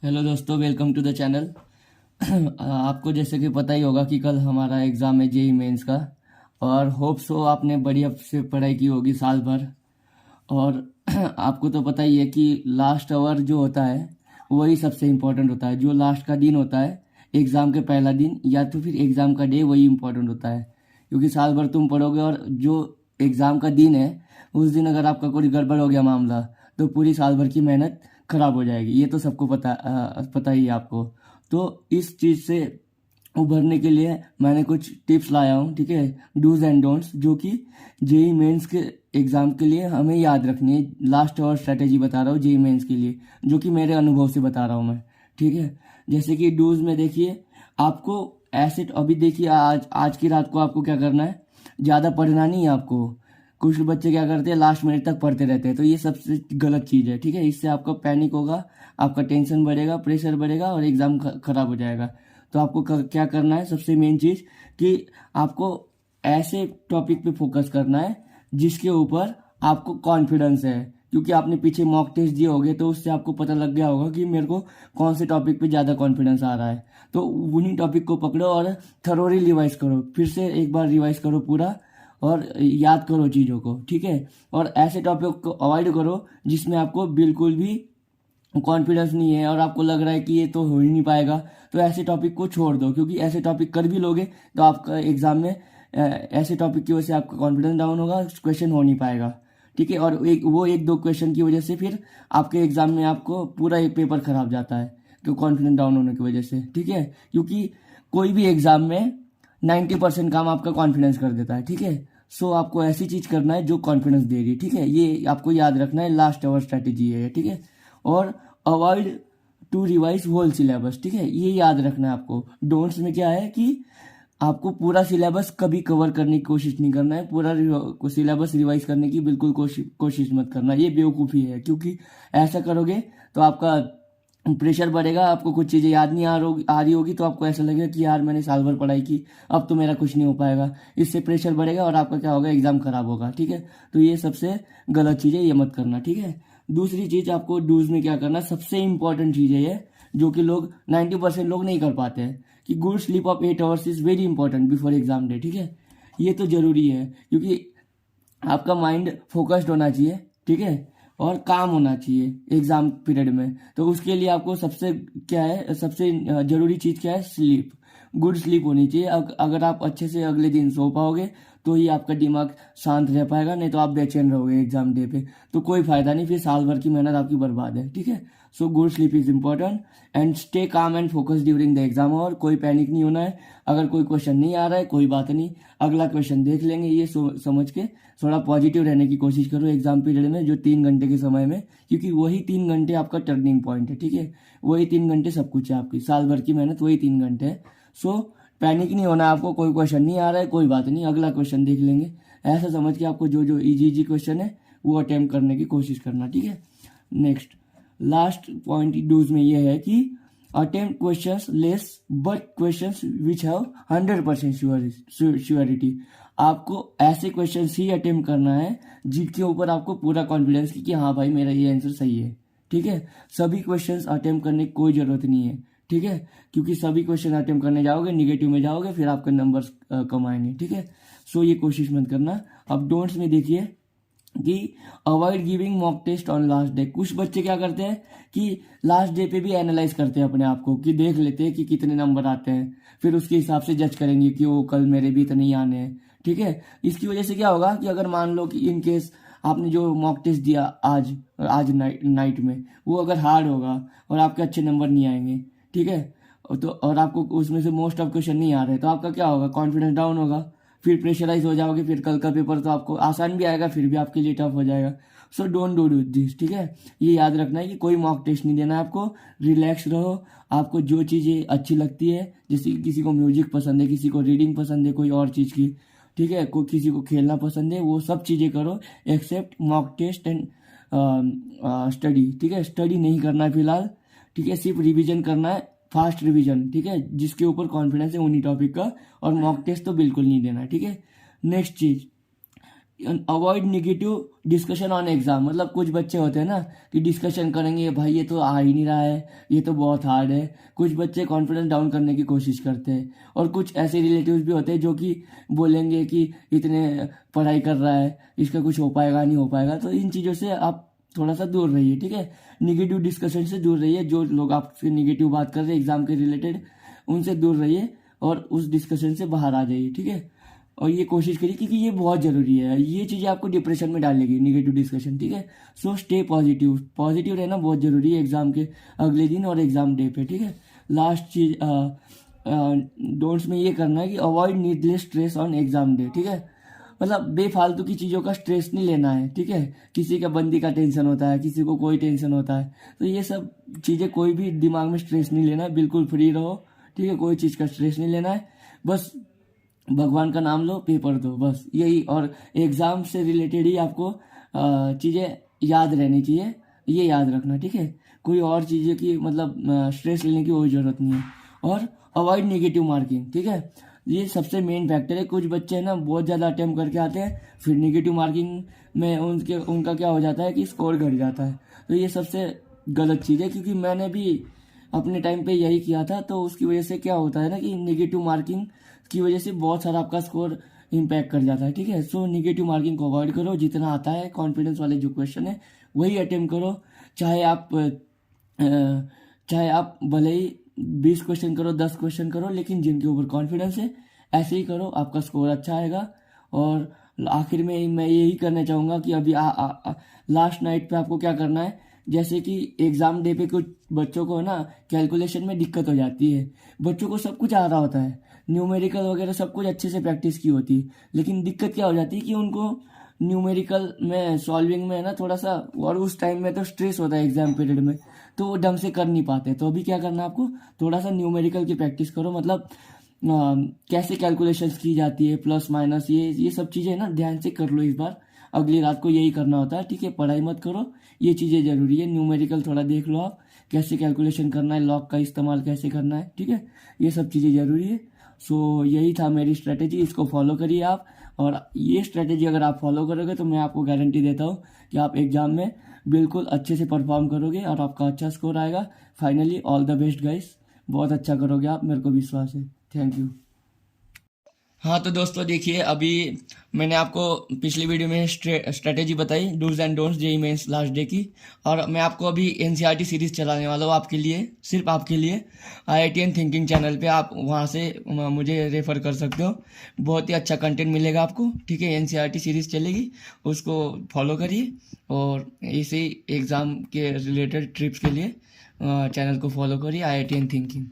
Hello दोस्तों, welcome to the channel. आपको जैसे कि पता ही होगा कि कल हमारा एग्ज़ाम है जेई मेंस का। और होप सो आपने बढ़िया से पढ़ाई की होगी साल भर। और आपको तो पता ही है कि लास्ट आवर जो होता है वही सबसे इम्पोर्टेंट होता है। जो लास्ट का दिन होता है, एग्ज़ाम के पहला दिन या तो फिर एग्ज़ाम का डे, वही इम्पोर्टेंट होता है। क्योंकि साल भर तुम पढ़ोगे और जो एग्ज़ाम का दिन है उस दिन अगर आपका कोई गड़बड़ हो गया मामला, तो पूरी साल भर की मेहनत खराब हो जाएगी। ये तो सबको पता ही है आपको। तो इस चीज़ से उभरने के लिए मैंने कुछ टिप्स लाया हूँ, ठीक है। डूज एंड डोंट्स, जो कि जेई मेंस के एग्ज़ाम के लिए हमें याद रखनी है। लास्ट आवर स्ट्रैटेजी बता रहा हूँ जेई मेंस के लिए, जो कि मेरे अनुभव से बता रहा हूँ मैं, ठीक है। जैसे कि डूज में देखिए, आपको ऐसे अभी देखिए, आज आज की रात को आपको क्या करना है, ज़्यादा पढ़ना नहीं है आपको। कुछ बच्चे क्या करते हैं, लास्ट मिनट तक पढ़ते रहते हैं, तो ये सबसे गलत चीज़ है, ठीक है। इससे आपका पैनिक होगा, आपका टेंशन बढ़ेगा, प्रेशर बढ़ेगा और एग्ज़ाम खराब हो जाएगा। तो आपको क्या करना है, सबसे मेन चीज़ कि आपको ऐसे टॉपिक पे फोकस करना है जिसके ऊपर आपको कॉन्फिडेंस है। क्योंकि आपने पीछे मॉक टेस्ट दिए होंगे, तो उससे आपको पता लग गया होगा कि मेरे को कौन से टॉपिक पे ज़्यादा कॉन्फिडेंस आ रहा है। तो उन्हीं टॉपिक को पकड़ो और थरोली रिवाइज करो, फिर से एक बार रिवाइज करो पूरा, और याद करो चीज़ों को, ठीक है। और ऐसे टॉपिक को अवॉइड करो जिसमें आपको बिल्कुल भी कॉन्फिडेंस नहीं है और आपको लग रहा है कि ये तो हो ही नहीं पाएगा। तो ऐसे टॉपिक को छोड़ दो, क्योंकि ऐसे टॉपिक कर भी लोगे तो आपका एग्जाम में ऐसे टॉपिक की वजह से आपका कॉन्फिडेंस डाउन होगा, क्वेश्चन हो नहीं पाएगा, ठीक है। और एक दो क्वेश्चन की वजह से फिर आपके एग्जाम में आपको पूरा एक पेपर खराब जाता है, तो कॉन्फिडेंस डाउन होने की वजह से, ठीक है। क्योंकि कोई भी एग्जाम में 90% काम आपका कॉन्फिडेंस कर देता है, ठीक है। सो आपको ऐसी चीज करना है जो कॉन्फिडेंस दे रही है, ठीक है। ये आपको याद रखना है, लास्ट आवर स्ट्रैटेजी है, ठीक है। और avoid to revise whole syllabus, ठीक है, ये याद रखना है आपको। डोंट्स में क्या है कि आपको पूरा सिलेबस कभी कवर करने की कोशिश नहीं करना है। पूरा सिलेबस रिवाइज करने की बिल्कुल कोशिश मत करना, ये बेवकूफ़ी है। क्योंकि ऐसा करोगे तो आपका प्रेशर बढ़ेगा, आपको कुछ चीज़ें याद नहीं आ रही होगी, तो आपको ऐसा लगेगा कि यार मैंने साल भर पढ़ाई की, अब तो मेरा कुछ नहीं हो पाएगा। इससे प्रेशर बढ़ेगा और आपका क्या होगा, एग्जाम खराब होगा, ठीक है। तो ये सबसे गलत चीज़ है, ये मत करना, ठीक है। दूसरी चीज़ आपको डूज में क्या करना, सबसे इंपॉर्टेंट चीज़ है ये, जो कि लोग 90% लोग नहीं कर पाते हैं, कि good sleep of 8 hours is very important before exam day, ठीक है। ये तो जरूरी है, क्योंकि आपका माइंड फोकस्ड होना चाहिए, ठीक है, और काम होना चाहिए एग्जाम पीरियड में। तो उसके लिए आपको सबसे क्या है, सबसे जरूरी चीज़ क्या है, स्लीप। गुड स्लीप होनी चाहिए। अगर आप अच्छे से अगले दिन सो पाओगे तो ही आपका दिमाग शांत रह पाएगा, नहीं तो आप बेचैन रहोगे एग्जाम डे पे, तो कोई फायदा नहीं, फिर साल भर की मेहनत आपकी बर्बाद है, ठीक है। So good sleep is important and stay calm and focus during the exam. और कोई पैनिक नहीं होना है। अगर कोई क्वेश्चन नहीं आ रहा है, कोई बात नहीं, अगला क्वेश्चन देख लेंगे, ये समझ के थोड़ा पॉजिटिव रहने की कोशिश करो एग्जाम पीरियड में, जो 3 घंटे के समय में। क्योंकि वही 3 घंटे आपका टर्निंग पॉइंट है, ठीक है। वही 3 घंटे सब कुछ है, आपकी साल भर की मेहनत वही 3 घंटे है। सो पैनिक नहीं होना आपको। कोई क्वेश्चन नहीं आ रहा है, कोई बात नहीं, अगला क्वेश्चन देख लेंगे, ऐसा समझ के आपको जो जो इजी इजी क्वेश्चन है वो अटेम्प्ट करने की कोशिश करना, ठीक है। नेक्स्ट लास्ट पॉइंट डूज में ये है कि attempt questions less but questions which have 100% surety. आपको ऐसे क्वेश्चंस ही अटेम्प्ट करना है जिनके ऊपर आपको पूरा कॉन्फिडेंस कि हाँ भाई मेरा ये आंसर सही है, ठीक है। सभी क्वेश्चंस अटेम्प्ट करने की कोई जरूरत नहीं है, ठीक है। क्योंकि सभी क्वेश्चन अटेम्प्ट करने जाओगे निगेटिव में जाओगे, फिर आपके नंबर्स कम आएंगे, ठीक है। सो ये कोशिश मत करना। अब डोंट्स में देखिए कि avoid giving mock test on last day. कुछ बच्चे क्या करते हैं कि लास्ट डे पे भी एनालाइज करते हैं अपने आप को, कि देख लेते हैं कि कितने नंबर आते हैं, फिर उसके हिसाब से जज करेंगे कि वो कल मेरे भी इतने ही आने हैं, ठीक है। इसकी वजह से क्या होगा कि अगर मान लो कि इन केस आपने जो मॉक टेस्ट दिया आज नाइट में, वो अगर हार्ड होगा और आपके अच्छे नंबर नहीं आएंगे, ठीक है, तो और आपको उसमें से मोस्ट ऑफ क्वेश्चन नहीं आ रहे, तो आपका क्या होगा, कॉन्फिडेंस डाउन होगा, फिर प्रेशराइज हो जाओगे, फिर कल का पेपर तो आपको आसान भी आएगा फिर भी आपके लिए टफ हो जाएगा। सो डोंट डू दिस, ठीक है। ये याद रखना है कि कोई मॉक टेस्ट नहीं देना है आपको। रिलैक्स रहो। आपको जो चीज़ें अच्छी लगती है, जैसे किसी को म्यूजिक पसंद है, किसी को रीडिंग पसंद है, कोई और चीज़ की, ठीक है, कोई किसी को खेलना पसंद है, वो सब चीज़ें करो except mock test and study, ठीक है। स्टडी नहीं करना है फिलहाल, ठीक है, सिर्फ रिविजन करना है, फास्ट रिवीजन, ठीक है, जिसके ऊपर कॉन्फिडेंस है उन्हीं टॉपिक का। और मॉक टेस्ट तो बिल्कुल नहीं देना, ठीक है। नेक्स्ट चीज, avoid negative discussion on exam. मतलब कुछ बच्चे होते हैं ना कि डिस्कशन करेंगे, भाई ये तो आ ही नहीं रहा है, ये तो बहुत हार्ड है। कुछ बच्चे कॉन्फिडेंस डाउन करने की कोशिश करते हैं, और कुछ ऐसे रिलेटिव्स भी होते हैं जो कि बोलेंगे कि इतने पढ़ाई कर रहा है, इसका कुछ हो पाएगा नहीं हो पाएगा। तो इन चीज़ों से आप थोड़ा सा दूर रहिए, ठीक है। निगेटिव डिस्कशन से दूर रहिए। जो लोग आपसे निगेटिव बात कर रहे हैं एग्जाम के रिलेटेड, उनसे दूर रहिए और उस डिस्कशन से बाहर आ जाइए, ठीक है। और ये कोशिश करिए, क्योंकि ये बहुत ज़रूरी है। ये चीज़ें आपको डिप्रेशन में डालेगी, निगेटिव डिस्कशन, ठीक है। So stay positive. पॉजिटिव रहना बहुत ज़रूरी है एग्ज़ाम के अगले दिन और एग्ज़ाम डे पे, ठीक है। लास्ट चीज़ डोंट्स में ये करना है कि avoid needless stress on exam day, ठीक है। मतलब बेफालतू की चीज़ों का स्ट्रेस नहीं लेना है, ठीक है। किसी का बंदी का टेंशन होता है, किसी को कोई टेंशन होता है, तो ये सब चीज़ें कोई भी दिमाग में स्ट्रेस नहीं लेना है। बिल्कुल फ्री रहो, ठीक है। कोई चीज़ का स्ट्रेस नहीं लेना है। बस भगवान का नाम लो, पेपर दो, बस यही। और एग्ज़ाम से रिलेटेड ही आपको चीज़ें याद रहनी चाहिए, ये याद रखना, ठीक है। कोई और चीज़ें की मतलब स्ट्रेस लेने की कोई ज़रूरत नहीं है। और अवॉइड नेगेटिव मार्किंग, ठीक है। ये सबसे मेन फैक्टर है। कुछ बच्चे ना बहुत ज़्यादा अटेम्प्ट करके आते हैं, फिर नेगेटिव मार्किंग में उनका क्या हो जाता है कि स्कोर घट जाता है। तो ये सबसे गलत चीज़ है, क्योंकि मैंने भी अपने टाइम पे यही किया था। तो उसकी वजह से क्या होता है ना कि नेगेटिव मार्किंग की वजह से बहुत सारा आपका स्कोर इम्पैक्ट कर जाता है, ठीक है। सो नेगेटिव मार्किंग को अवॉइड करो। जितना आता है कॉन्फिडेंस वाले जो क्वेश्चन है वही अटेम्प्ट करो। चाहे आप चाहे आप भले ही 20 क्वेश्चन करो, 10 क्वेश्चन करो, लेकिन जिनके ऊपर कॉन्फिडेंस है ऐसे ही करो, आपका स्कोर अच्छा आएगा। और आखिर में मैं यही करना चाहूँगा कि अभी लास्ट नाइट पे आपको क्या करना है। जैसे कि एग्ज़ाम डे पे कुछ बच्चों को ना कैलकुलेशन में दिक्कत हो जाती है। बच्चों को सब कुछ आ रहा होता है, न्यूमेरिकल वगैरह सब कुछ अच्छे से प्रैक्टिस की होती है, लेकिन दिक्कत क्या हो जाती है कि उनको न्यूमेरिकल में सॉल्विंग में ना थोड़ा सा, और उस टाइम में तो स्ट्रेस होता है एग्जाम पीरियड में, तो वो ढंग से कर नहीं पाते। तो अभी क्या करना है आपको, थोड़ा सा न्यूमेरिकल की प्रैक्टिस करो। मतलब कैसे कैलकुलेशंस की जाती है, प्लस माइनस, ये सब चीज़ें ना ध्यान से कर लो इस बार। अगली रात को यही करना होता है, ठीक है। पढ़ाई मत करो, ये चीज़ें ज़रूरी है। न्यूमेरिकल थोड़ा देख लो आप, कैसे कैलकुलेशन करना है, लॉग का इस्तेमाल कैसे करना है, ठीक है। ये सब चीज़ें ज़रूरी है। सो यही था मेरी स्ट्रेटेजी, इसको फॉलो करिए आप। और ये स्ट्रेटेजी अगर आप फॉलो करोगे तो मैं आपको गारंटी देता हूँ कि आप एग्ज़ाम में बिल्कुल अच्छे से परफॉर्म करोगे और आपका अच्छा स्कोर आएगा। Finally all the best guys, बहुत अच्छा करोगे आप, मेरे को विश्वास है। Thank you. हाँ तो दोस्तों देखिए, अभी मैंने आपको पिछली वीडियो में स्ट्रेटेजी बताई, do's and don'ts JEE mains last day की। और मैं आपको अभी एनसीईआरटी सीरीज चलाने वाला हूँ आपके लिए, सिर्फ आपके लिए। आईआईटीएन थिंकिंग चैनल पे आप वहाँ से मुझे रेफ़र कर सकते हो। बहुत ही अच्छा कंटेंट मिलेगा आपको, ठीक है। एनसीईआरटी सीरीज चलेगी, उसको फॉलो करिए। और इसी एग्ज़ाम के रिलेटेड ट्रिप्स के लिए चैनल को फॉलो करिए, आईआईटीएन थिंकिंग।